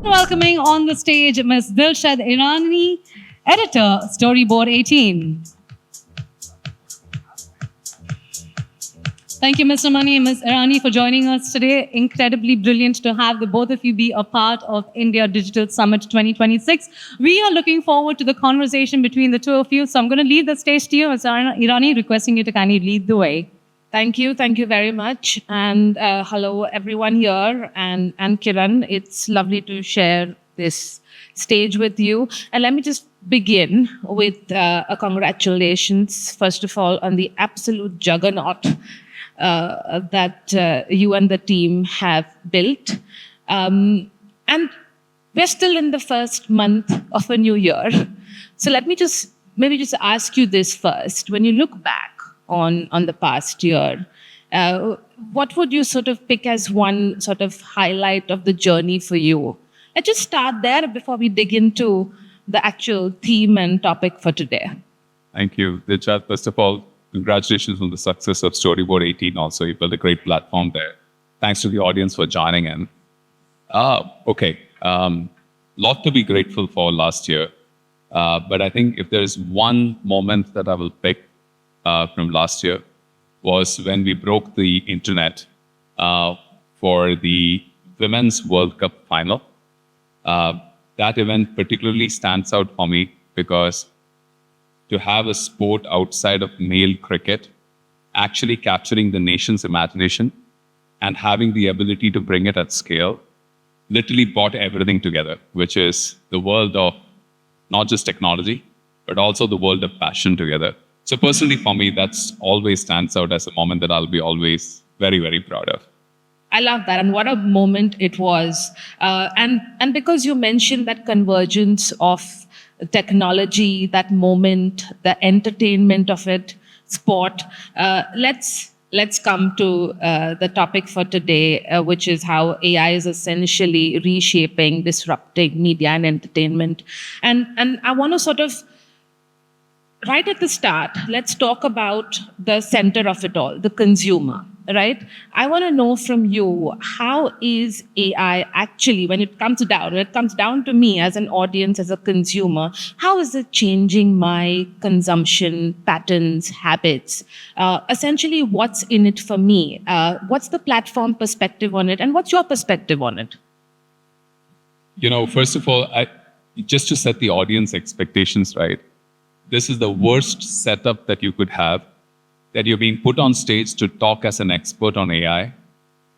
Welcoming on the stage Ms. Delshad Irani, editor, Storyboard 18. Thank you, Mr. Mani and Ms. Irani, for joining us today. Incredibly brilliant to have the both of you be a part of India Digital Summit 2026. We are looking forward to the conversation between the two of you. So I'm going to leave the stage to you, Ms. Irani, requesting you to kindly lead the way. Thank you very much. And hello, everyone here. And Kiran, it's lovely to share this stage with you. And let me just begin with a congratulations, first of all, on the absolute juggernaut that you and the team have built. And we're still in the first month of a new year. So let me just ask you this first. When you look back on the past year, what would you sort of pick as one sort of highlight of the journey for you? Let's just start there before we dig into the actual theme and topic for today. Thank you, Delshad. First of all, congratulations on the success of Storyboard 18 also. You built a great platform there. Thanks to the audience for joining in. Lot to be grateful for last year. But I think if there's one moment that I will pick from last year was when we broke the internet for the Women's World Cup final. That event particularly stands out for me because to have a sport outside of male cricket actually capturing the nation's imagination and having the ability to bring it at scale literally brought everything together, which is the world of not just technology, but also the world of passion together. So personally for me, that's always stands out as a moment that I'll be always very, very proud of. I love that. And what a moment it was. And because you mentioned that convergence of technology, that moment, the entertainment of it, sport, let's come to the topic for today, which is how AI is essentially reshaping, disrupting media and entertainment. And I want to sort of, right at the start, let's talk about the center of it all, the consumer, right? I want to know from you, how is AI actually, when it comes down to me as an audience, as a consumer, how is it changing my consumption patterns, habits? Essentially, what's in it for me? What's the platform perspective on it? And what's your perspective on it? First of all, just to set the audience expectations right, this is the worst setup that you could have, that you're being put on stage to talk as an expert on AI,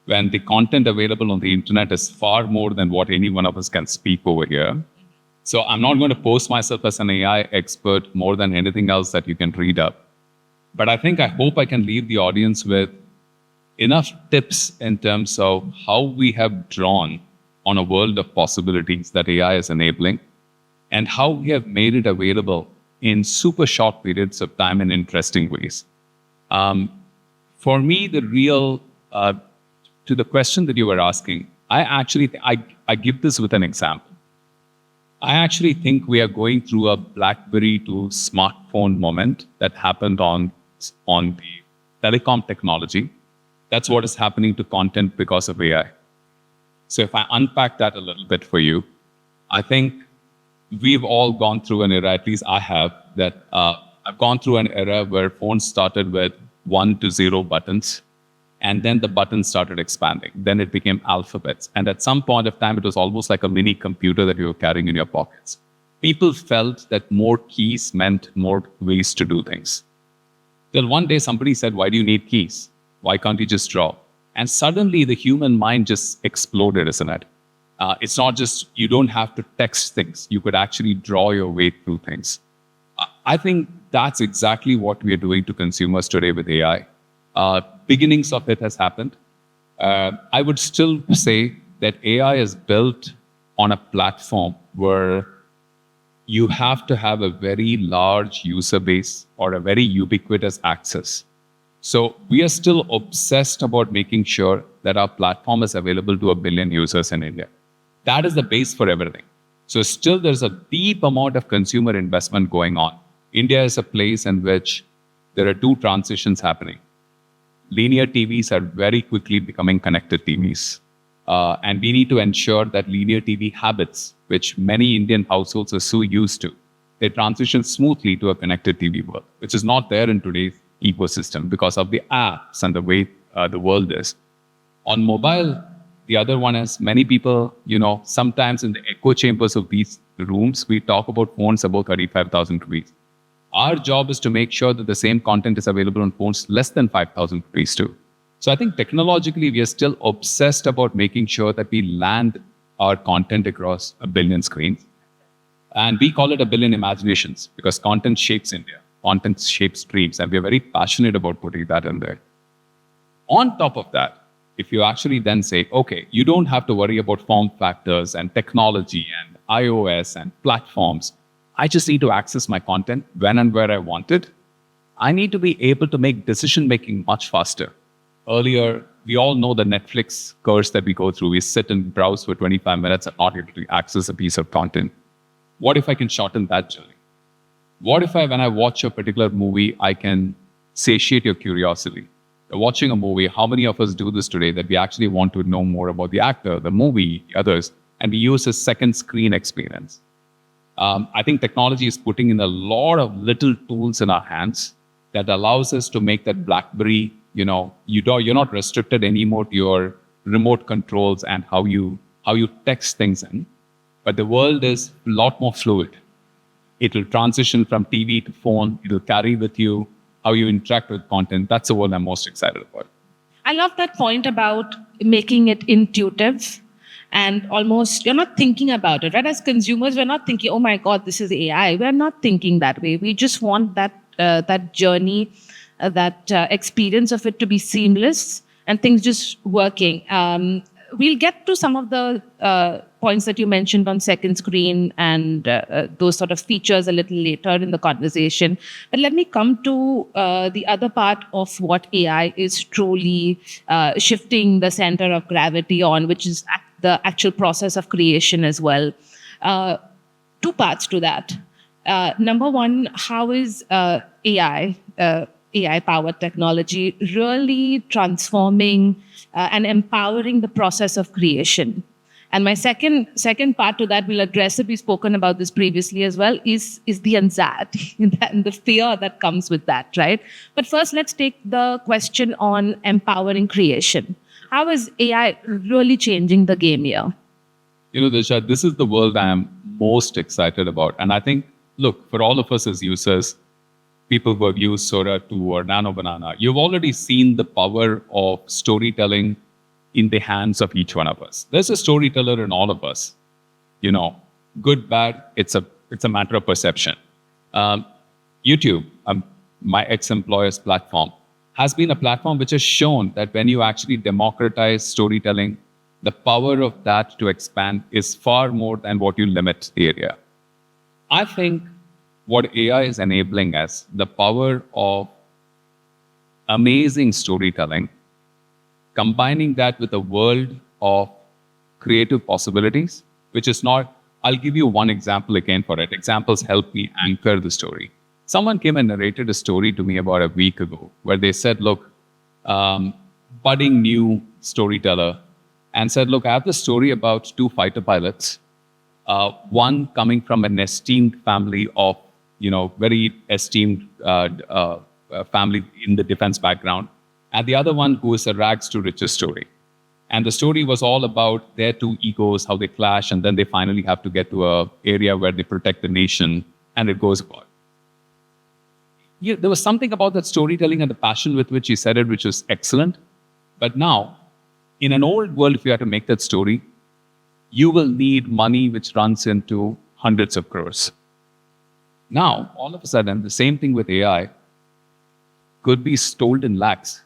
when the content available on the internet is far more than what any one of us can speak over here. So I'm not going to post myself as an AI expert more than anything else that you can read up. But I hope I can leave the audience with enough tips in terms of how we have drawn on a world of possibilities that AI is enabling, and how we have made it available in super short periods of time in interesting ways. For me, the real, to the question that you were asking, I give this with an example. I actually think we are going through a BlackBerry to smartphone moment that happened on the telecom technology. That's what is happening to content because of AI. So if I unpack that a little bit for you, I think we've all gone through an era, at least I have, that I've gone through an era where phones started with 1 to 0 buttons, and then the buttons started expanding. Then it became alphabets. And at some point of time, it was almost like a mini computer that you were carrying in your pockets. People felt that more keys meant more ways to do things. Till one day somebody said, why do you need keys? Why can't you just draw? And suddenly the human mind just exploded, isn't it? It's not just, you don't have to text things. You could actually draw your way through things. I think that's exactly what we are doing to consumers today with AI. Beginnings of it has happened. I would still say that AI is built on a platform where you have to have a very large user base or a very ubiquitous access. So we are still obsessed about making sure that our platform is available to 1 billion users in India. That is the base for everything. So still there's a deep amount of consumer investment going on. India is a place in which there are two transitions happening. Linear TVs are very quickly becoming connected TVs. And we need to ensure that linear TV habits, which many Indian households are so used to, they transition smoothly to a connected TV world, which is not there in today's ecosystem because of the apps and the way the world is. On mobile, the other one is many people, sometimes in the echo chambers of these rooms, we talk about phones above 35,000 rupees. Our job is to make sure that the same content is available on phones less than 5,000 rupees too. So I think technologically, we are still obsessed about making sure that we land our content across 1 billion screens. And we call it 1 billion imaginations because content shapes India, content shapes dreams, and we are very passionate about putting that in there. On top of that, if you actually then say, okay, you don't have to worry about form factors and technology and iOS and platforms. I just need to access my content when and where I want it. I need to be able to make decision-making much faster. Earlier, we all know the Netflix curse that we go through. We sit and browse for 25 minutes and not able to access a piece of content. What if I can shorten that journey? What if when I watch a particular movie, I can satiate your curiosity? Watching a movie, how many of us do this today that we actually want to know more about the actor, the movie, the others, and we use a second screen experience? I think technology is putting in a lot of little tools in our hands that allows us to make that BlackBerry, you're not restricted anymore to your remote controls and how you text things in, but the world is a lot more fluid. It will transition from TV to phone. It will carry with you how you interact with content. That's the world I'm most excited about. I love that point about making it intuitive and almost you're not thinking about it, right? As consumers, we're not thinking, oh my God, this is AI. We're not thinking that way. We just want that journey, that experience of it to be seamless and things just working. We'll get to some of the points that you mentioned on second screen and those sort of features a little later in the conversation. But let me come to the other part of what AI is truly shifting the center of gravity on, which is the actual process of creation as well. Two parts to that. Number one, how is AI-powered technology really transforming and empowering the process of creation? And my second part to that, we'll address it, we've spoken about this previously as well, is the anxiety and the fear that comes with that, right? But first, let's take the question on empowering creation. How is AI really changing the game here? Delshad, this is the world I am most excited about. And I think, look, for all of us as users, people who have used Sora 2 or Nano Banana, you've already seen the power of storytelling in the hands of each one of us. There's a storyteller in all of us. Good, bad, it's a matter of perception. YouTube, my ex-employer's platform, has been a platform which has shown that when you actually democratize storytelling, the power of that to expand is far more than what you limit the area. I think what AI is enabling us, the power of amazing storytelling, combining that with a world of creative possibilities, which is not, I'll give you one example again for it. Examples help me anchor the story. Someone came and narrated a story to me about a week ago where they said, look, budding new storyteller, and said, look, I have this story about 2 fighter pilots, one coming from an esteemed family of, very esteemed family in the defense background, and the other one who is a rags to riches story. And the story was all about their 2 egos, how they clash, and then they finally have to get to an area where they protect the nation, and it goes about. There was something about that storytelling and the passion with which he said it, which was excellent. But now, in an old world, if you had to make that story, you will need money which runs into hundreds of crores. Now, all of a sudden, the same thing with AI could be told in lakhs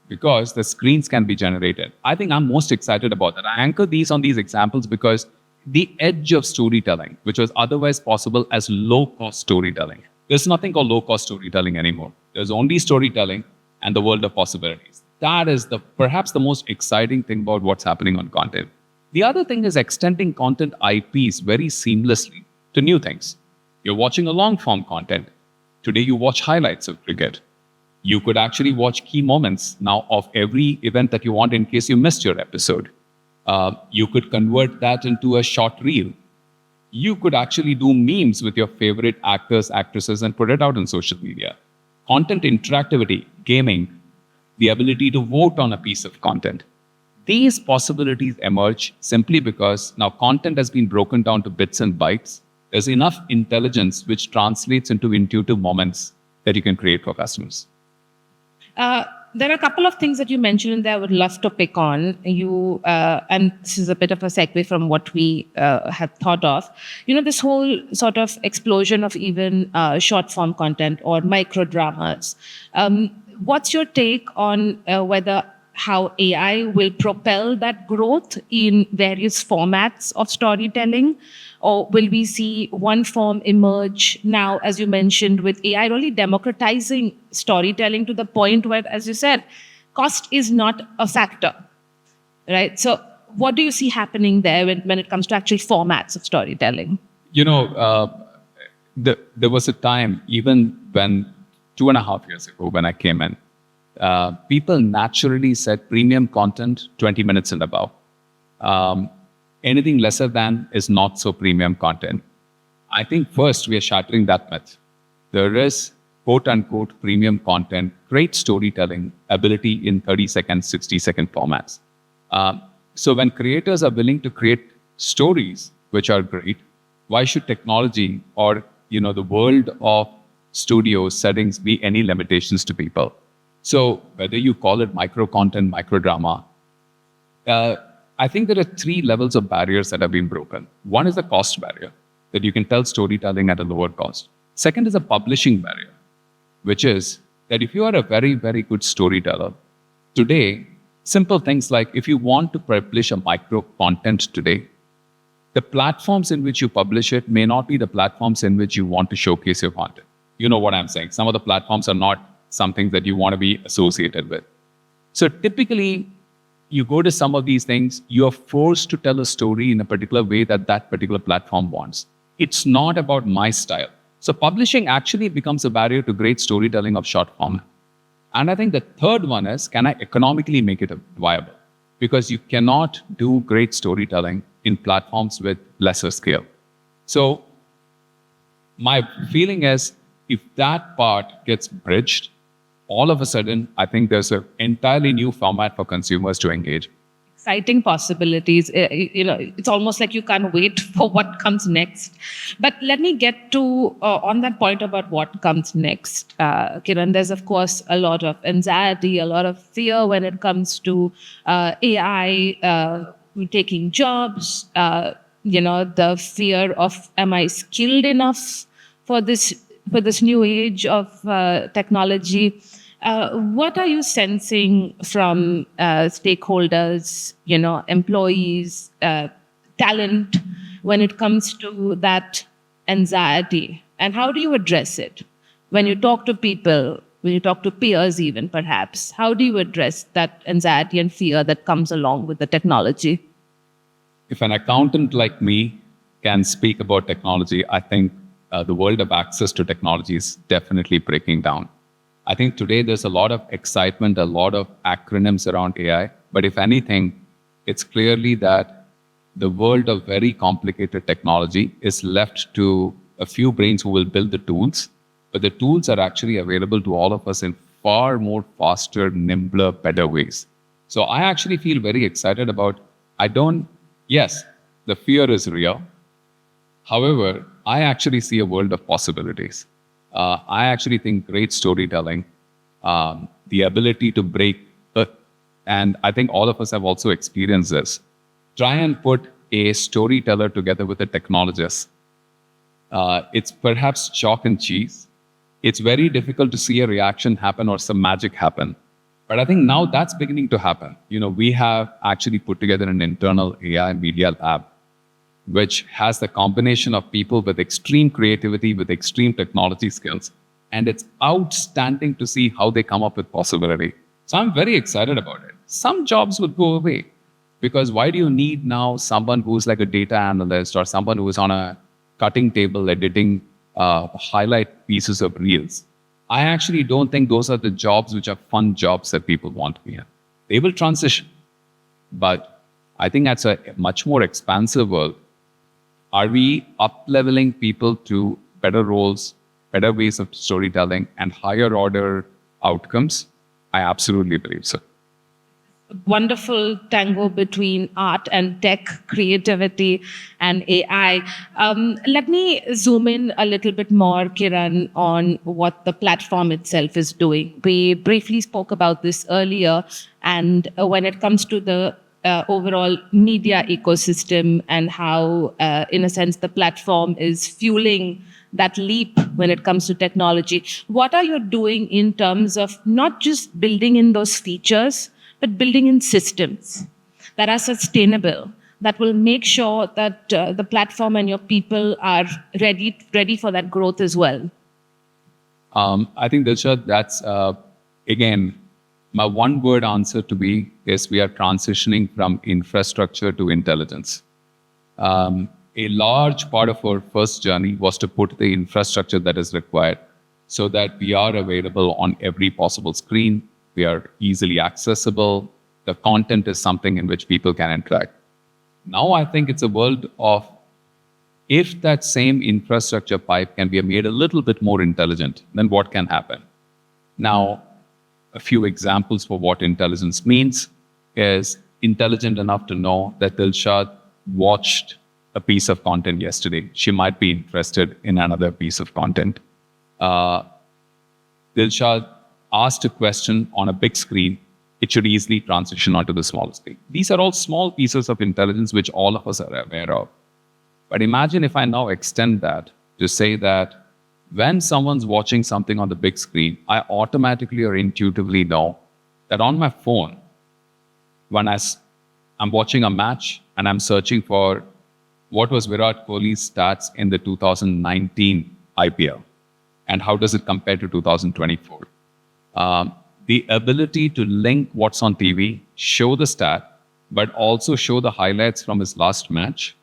because the screens can be generated. I think I'm most excited about that. I anchor these on these examples because the edge of storytelling, which was otherwise possible as low-cost storytelling. There's nothing called low-cost storytelling anymore. There's only storytelling and the world of possibilities. That is perhaps the most exciting thing about what's happening on content. The other thing is extending content IPs very seamlessly to new things. You're watching a long-form content. Today you watch highlights of cricket. You could actually watch key moments now of every event that you want in case you missed your episode. You could convert that into a short reel. You could actually do memes with your favorite actors, actresses, and put it out on social media. Content interactivity, gaming, the ability to vote on a piece of content. These possibilities emerge simply because now content has been broken down to bits and bytes. There's enough intelligence which translates into intuitive moments that you can create for customers. There are a couple of things that you mentioned that I would love to pick on. And this is a bit of a segue from what we had thought of. This whole sort of explosion of even short form content or micro dramas. What's your take on how AI will propel that growth in various formats of storytelling? Or will we see one form emerge now, as you mentioned, with AI really democratizing storytelling to the point where, as you said, cost is not a factor, right? So what do you see happening there when it comes to actually formats of storytelling? There was a time, even when 2.5 years ago, when I came in, people naturally said premium content, 20 minutes and above. Anything lesser than is not so premium content. I think first we are shattering that myth. There is quote unquote premium content, great storytelling ability in 30-second, 60-second formats. So when creators are willing to create stories which are great, why should technology or the world of studio settings be any limitations to people? So whether you call it micro content, micro drama, I think there are 3 levels of barriers that have been broken. One is the cost barrier, that you can tell storytelling at a lower cost. Second is a publishing barrier, which is that if you are a very, very good storyteller, today, simple things like if you want to publish a micro content today, the platforms in which you publish it may not be the platforms in which you want to showcase your content. You know what I'm saying? Some of the platforms are not something that you want to be associated with. So typically, you go to some of these things, you are forced to tell a story in a particular way that particular platform wants. It's not about my style. So publishing actually becomes a barrier to great storytelling of short form. And I think the third one is, can I economically make it viable? Because you cannot do great storytelling in platforms with lesser scale. So my feeling is, if that part gets bridged, all of a sudden, I think there's an entirely new format for consumers to engage. Exciting possibilities. It's almost like you can't wait for what comes next. But let me get to, on that point about what comes next, Kiran, there's of course a lot of anxiety, a lot of fear when it comes to AI taking jobs, the fear of, am I skilled enough for this new age of technology? What are you sensing from stakeholders, employees, talent, when it comes to that anxiety? And how do you address it? When you talk to people, when you talk to peers even perhaps, how do you address that anxiety and fear that comes along with the technology? If an accountant like me can speak about technology, I think the world of access to technology is definitely breaking down. I think today there's a lot of excitement, a lot of acronyms around AI. But if anything, it's clearly that the world of very complicated technology is left to a few brains who will build the tools. But the tools are actually available to all of us in far more faster, nimbler, better ways. So I actually feel very excited about, yes, the fear is real. However, I actually see a world of possibilities. I actually think great storytelling, the ability to break, and I think all of us have also experienced this. Try and put a storyteller together with a technologist. It's perhaps chalk and cheese. It's very difficult to see a reaction happen or some magic happen. But I think now that's beginning to happen. We have actually put together an internal AI media lab, which has the combination of people with extreme creativity, with extreme technology skills. And it's outstanding to see how they come up with possibility. So I'm very excited about it. Some jobs would go away, because why do you need now someone who's like a data analyst or someone who is on a cutting table editing highlight pieces of reels? I actually don't think those are the jobs which are fun jobs that people want to be in. They will transition. But I think that's a much more expansive world. Are we up-leveling people to better roles, better ways of storytelling, and higher order outcomes? I absolutely believe so. Wonderful tango between art and tech, creativity and AI. Let me zoom in a little bit more, Kiran, on what the platform itself is doing. We briefly spoke about this earlier, and when it comes to the overall media ecosystem and how, in a sense, the platform is fueling that leap when it comes to technology. What are you doing in terms of not just building in those features, but building in systems that are sustainable, that will make sure that the platform and your people are ready for that growth as well? I think, Delshad, that's, again, my one-word answer to be is we are transitioning from infrastructure to intelligence. A large part of our first journey was to put the infrastructure that is required so that we are available on every possible screen. We are easily accessible. The content is something in which people can interact. Now I think it's a world of if that same infrastructure pipe can be made a little bit more intelligent, then what can happen? Now, a few examples for what intelligence means is intelligent enough to know that Delshad watched a piece of content yesterday. She might be interested in another piece of content. Delshad asked a question on a big screen, it should easily transition onto the small screen. These are all small pieces of intelligence which all of us are aware of. But imagine if I now extend that to say that when someone's watching something on the big screen, I automatically or intuitively know that on my phone, when I'm watching a match and I'm searching for what was Virat Kohli's stats in the 2019 IPL and how does it compare to 2024? The ability to link what's on TV, show the stat, but also show the highlights from his last match.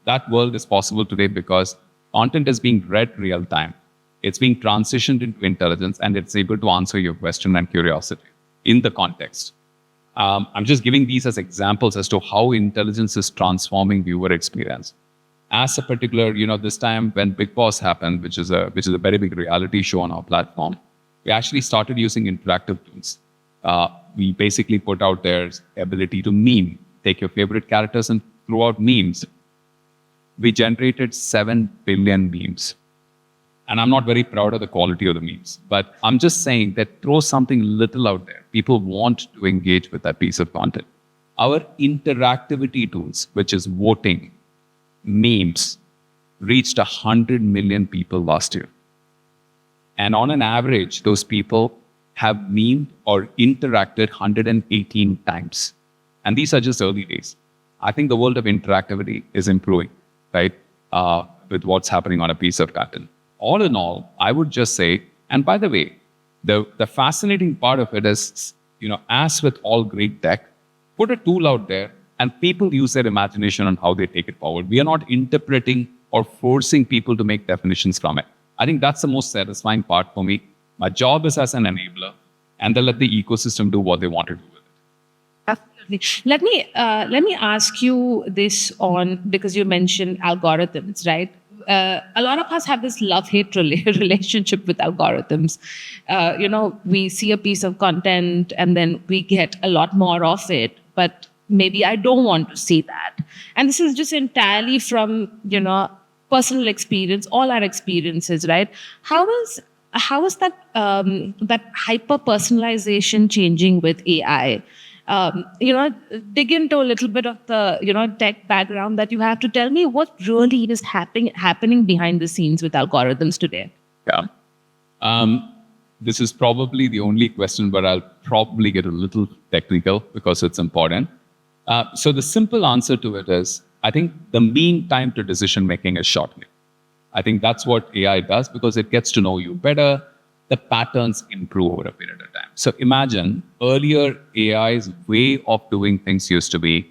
That world is possible today because content is being read real time. It's being transitioned into intelligence and it's able to answer your question and curiosity in the context. I'm just giving these as examples as to how intelligence is transforming viewer experience. As a particular, this time when Big Boss happened, which is a very big reality show on our platform, we actually started using interactive tools. We basically put out their ability to meme, take your favorite characters and throw out memes. We generated 7 billion memes. And I'm not very proud of the quality of the memes, but I'm just saying that throw something little out there. People want to engage with that piece of content. Our interactivity tools, which is voting, memes, reached 100 million people last year. And on an average, those people have memed or interacted 118 times. And these are just early days. I think the world of interactivity is improving, right? With what's happening on a piece of content. All in all, I would just say, and by the way, the fascinating part of it is, as with all great tech, put a tool out there and people use their imagination on how they take it forward. We are not interpreting or forcing people to make definitions from it. I think that's the most satisfying part for me. My job is as an enabler, and then let the ecosystem do what they want to do with it. Absolutely. Let me ask you this because you mentioned algorithms, right? A lot of us have this love-hate relationship with algorithms. We see a piece of content and then we get a lot more of it, but maybe I don't want to see that. And this is just entirely from, personal experience, all our experiences, right? How is that hyper personalization changing with AI? Dig into a little bit of the tech background that you have to tell me what really is happening behind the scenes with algorithms today. Yeah. This is probably the only question where I'll probably get a little technical because it's important. So the simple answer to it is, I think the mean time to decision making is shortening. I think that's what AI does because it gets to know you better. The patterns improve over a period of time. So imagine earlier AI's way of doing things used to be,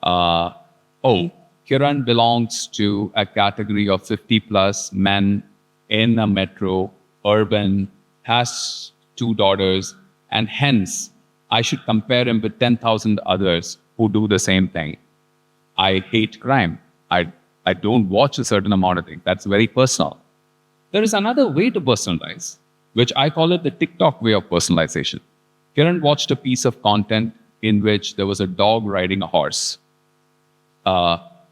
Kiran belongs to a category of 50 plus men in a metro, urban, has 2 daughters, and hence I should compare him with 10,000 others who do the same thing. I hate crime. I don't watch a certain amount of things. That's very personal. There is another way to personalize, which I call it the TikTok way of personalization. Kiran watched a piece of content in which there was a dog riding a horse.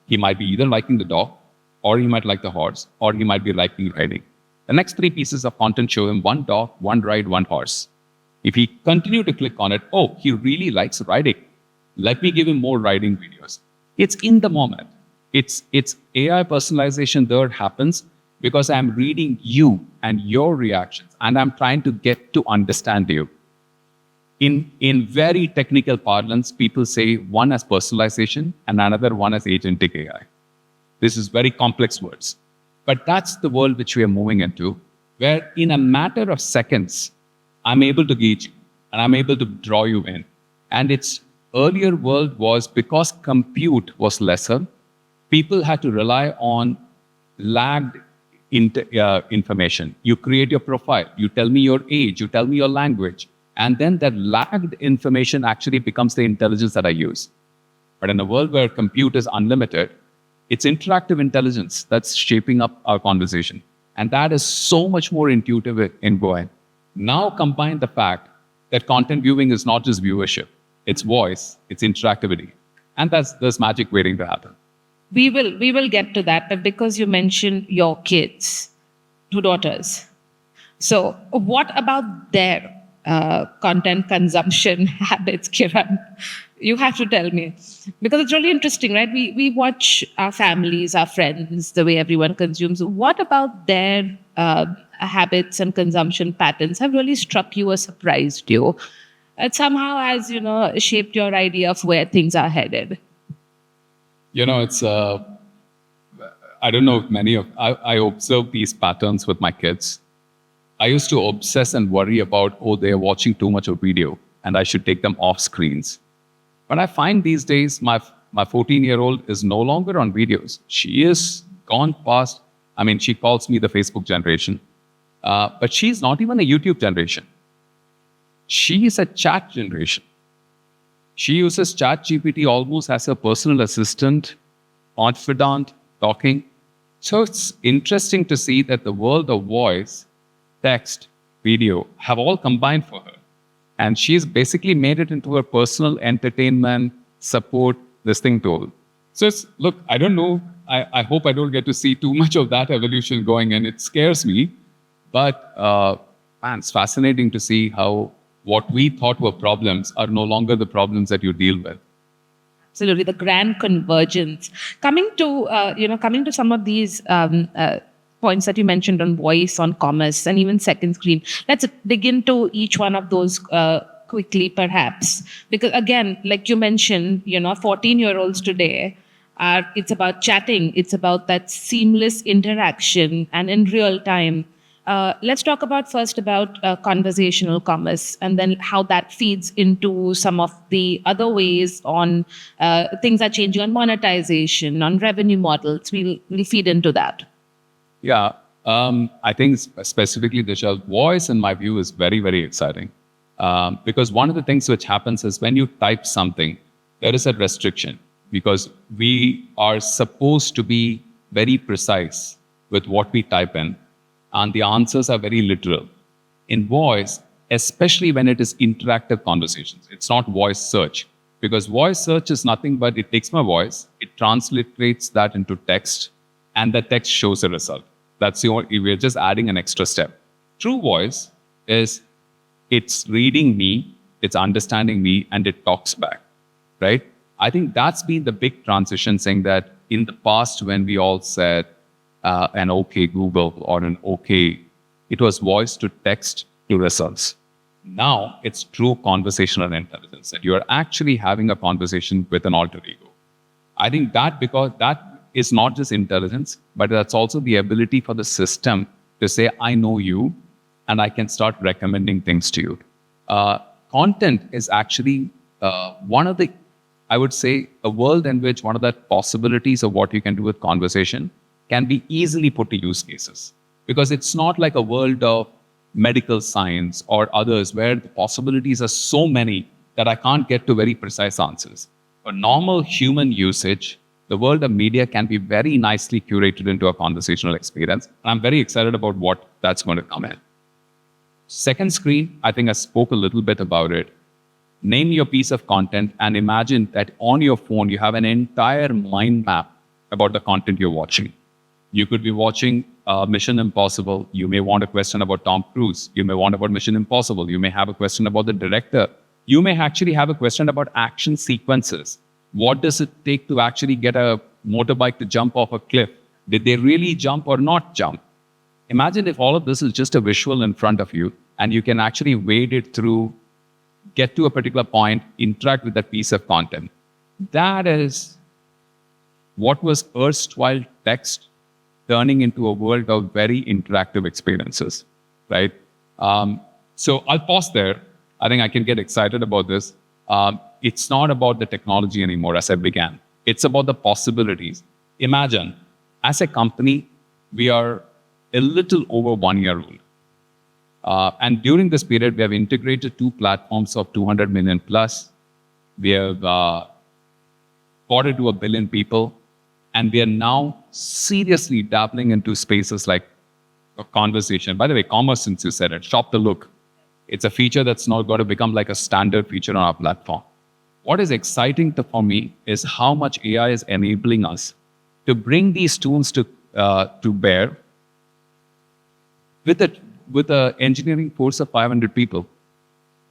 He might be either liking the dog, or he might like the horse, or he might be liking riding. The next 3 pieces of content show him one dog, one ride, one horse. If he continue to click on it, oh, he really likes riding. Let me give him more riding videos. It's in the moment. It's AI personalization there happens because I'm reading you and your reactions, and I'm trying to get to understand you. In very technical parlance, people say one as personalization and another one as agentic AI. This is very complex words. But that's the world which we are moving into, where in a matter of seconds, I'm able to gauge you and I'm able to draw you in. And its earlier world was because compute was lesser, people had to rely on lagged information. You create your profile, you tell me your age, you tell me your language, and then that lagged information actually becomes the intelligence that I use. But in a world where compute is unlimited, it's interactive intelligence that's shaping up our conversation. And that is so much more intuitive in going. Now combine the fact that content viewing is not just viewership, it's voice, it's interactivity. And there's magic waiting to happen. We will get to that, but because you mentioned your kids, 2 daughters. So what about their content consumption habits, Kiran? You have to tell me, because it's really interesting, right? We watch our families, our friends, the way everyone consumes. What about their habits and consumption patterns have really struck you or surprised you? It somehow has, shaped your idea of where things are headed. It's, I don't know if I observe these patterns with my kids. I used to obsess and worry about, they're watching too much of video and I should take them off screens. But I find these days my 14-year-old is no longer on videos. She is gone past, she calls me the Facebook generation, but she's not even a YouTube generation. She is a chat generation. She uses ChatGPT almost as a personal assistant, confidant, talking. So it's interesting to see that the world of voice, text, video have all combined for her. And she's basically made it into her personal entertainment, support, listening tool. So look, I don't know. I hope I don't get to see too much of that evolution going, and it scares me. But it's fascinating to see how what we thought were problems are no longer the problems that you deal with. Absolutely, the grand convergence. Coming to some of these points that you mentioned on voice, on commerce, and even second screen. Let's dig into each one of those quickly, perhaps. Because again, like you mentioned, 14-year-olds today, it's about chatting. It's about that seamless interaction and in real time. Let's talk first about conversational commerce, and then how that feeds into some of the other ways on things are changing on monetization, on revenue models. We'll feed into that. Yeah, I think specifically Delshad, voice in my view is very, very exciting. Because one of the things which happens is when you type something, there is a restriction because we are supposed to be very precise with what we type in. And the answers are very literal. In voice, especially when it is interactive conversations, it's not voice search. Because voice search is nothing but it takes my voice, it transliterates that into text, and the text shows a result. We're just adding an extra step. True voice is it's reading me, it's understanding me, and it talks back, right? I think that's been the big transition, saying that in the past when we all said, an OK Google or an OK, it was voice to text to results. Now it's true conversational intelligence, that you are actually having a conversation with an alter ego. I think because that is not just intelligence, but that's also the ability for the system to say, I know you, and I can start recommending things to you. Content is actually one of the, I would say, a world in which one of the possibilities of what you can do with conversation can be easily put to use cases. Because it's not like a world of medical science or others where the possibilities are so many that I can't get to very precise answers. for normal human usage, the world of media can be very nicely curated into a conversational experience. And I'm very excited about what that's going to come in. Second screen, I think I spoke a little bit about it. Name your piece of content and imagine that on your phone, you have an entire mind map about the content you're watching. You could be watching Mission Impossible. You may want a question about Tom Cruise. You may want about Mission Impossible. You may have a question about the director. You may actually have a question about action sequences. What does it take to actually get a motorbike to jump off a cliff? Did they really jump or not jump? Imagine if all of this is just a visual in front of you and you can actually wade it through, get to a particular point, interact with that piece of content. That is what was erstwhile text turning into a world of very interactive experiences, right? So I'll pause there. I think I can get excited about this. It's not about the technology anymore, as I began. It's about the possibilities. Imagine, as a company, we are a little over 1 year old. And during this period, we have integrated 2 platforms of 200 million plus. We have got it to 1 billion people. And we are now seriously dabbling into spaces like a conversation. By the way, commerce, since you said it, shop the look. It's a feature that's now got to become like a standard feature on our platform. What is exciting for me is how much AI is enabling us to bring these tools to bear with a engineering force of 500 people,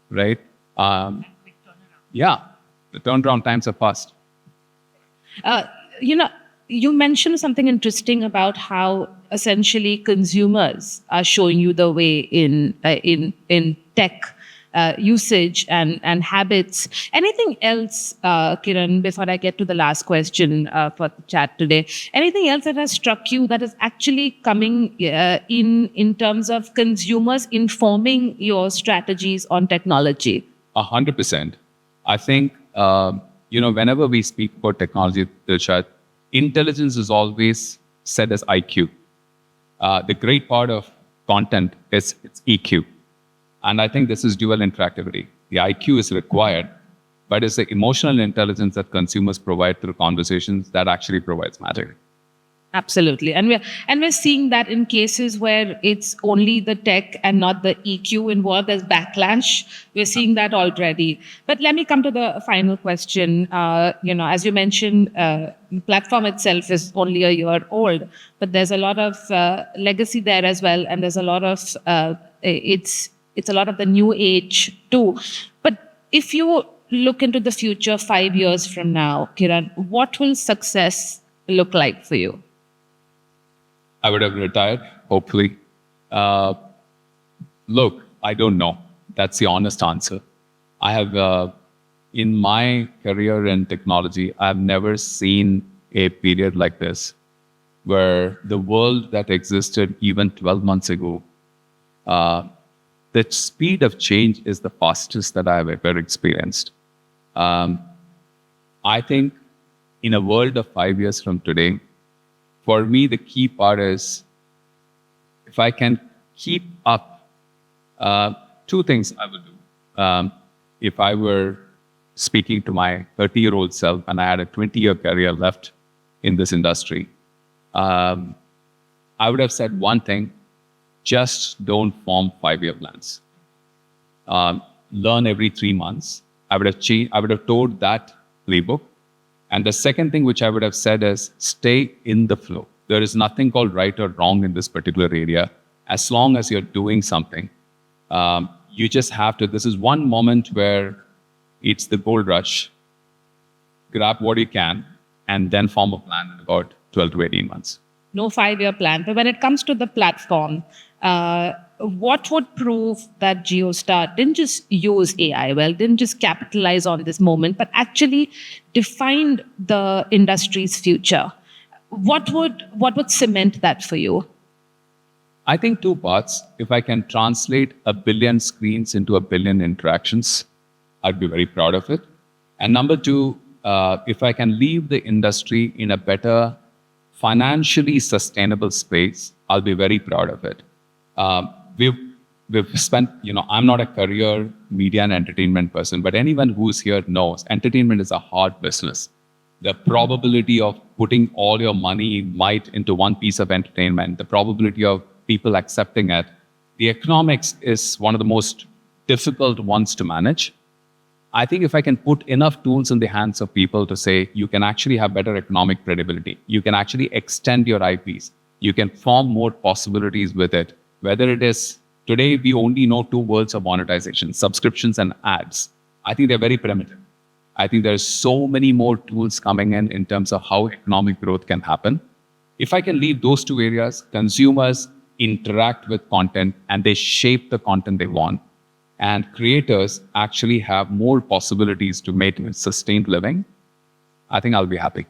right? Yeah, the turnaround times are fast. You mentioned something interesting about how essentially consumers are showing you the way in tech usage and habits. Anything else, Kiran, before I get to the last question for the chat today? Anything else that has struck you that is actually coming in terms of consumers informing your strategies on technology? 100%. I think, whenever we speak about technology, Delshad, intelligence is always said as IQ. The great part of content is its EQ. And I think this is dual interactivity. The IQ is required, but it's the emotional intelligence that consumers provide through conversations that actually provides magic. Absolutely. And we're seeing that in cases where it's only the tech and not the EQ involved, there's backlash. We're seeing that already. But let me come to the final question. As you mentioned, the platform itself is only a year old, but there's a lot of legacy there as well. And there's a lot of, it's a lot of the new age too. But if you look into the future 5 years from now, Kiran, what will success look like for you? I would have retired, hopefully. Look, I don't know. That's the honest answer. I have, in my career in technology, I've never seen a period like this where the world that existed even 12 months ago, the speed of change is the fastest that I've ever experienced. I think in a world of 5 years from today, for me, the key part is if I can keep up, 2 things I would do. If I were speaking to my 30-year-old self and I had a 20-year career left in this industry, I would have said one thing: just don't form 5-year plans. Learn every 3 months. I would have told that playbook. And the second thing which I would have said is stay in the flow. There is nothing called right or wrong in this particular area. As long as you're doing something, you just have to. This is one moment where it's the gold rush. Grab what you can and then form a plan in about 12 to 18 months. No 5-year plan. But when it comes to the platform, what would prove that JioHotstar didn't just use AI well, didn't just capitalize on this moment, but actually defined the industry's future? What would cement that for you? I think 2 parts. If I can translate 1 billion screens into 1 billion interactions, I'd be very proud of it. And number 2, if I can leave the industry in a better, financially sustainable space, I'll be very proud of it. we've spent, I'm not a career media and entertainment person, but anyone who's here knows entertainment is a hard business. The probability of putting all your money might into one piece of entertainment, the probability of people accepting it, the economics is one of the most difficult ones to manage. I think if I can put enough tools in the hands of people to say, you can actually have better economic credibility, you can actually extend your IPs, you can form more possibilities with it, whether it is today, we only know two worlds of monetization, subscriptions and ads. I think they're very primitive. I think there's so many more tools coming in terms of how economic growth can happen. If I can leave those two areas, consumers interact with content and they shape the content they want, and creators actually have more possibilities to make sustained living, I think I'll be happy.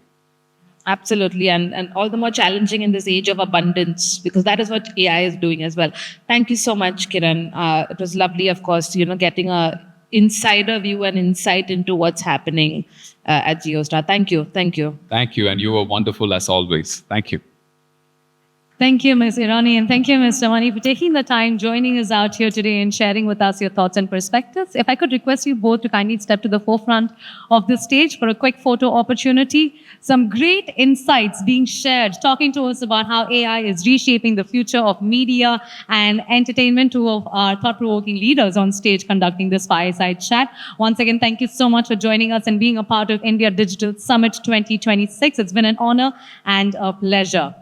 Absolutely. And all the more challenging in this age of abundance, because that is what AI is doing as well. Thank you so much, Kiran. It was lovely, of course, getting a insider view and insight into what's happening at JioHotstar. Thank you. Thank you. Thank you. And you were wonderful as always. Thank you. Thank you, Ms. Irani, and thank you, Mr. Mani, for taking the time, joining us out here today and sharing with us your thoughts and perspectives. If I could request you both to kindly step to the forefront of the stage for a quick photo opportunity. Some great insights being shared, talking to us about how AI is reshaping the future of media and entertainment. Two of our thought-provoking leaders on stage conducting this fireside chat. Once again, thank you so much for joining us and being a part of India Digital Summit 2026. It's been an honor and a pleasure.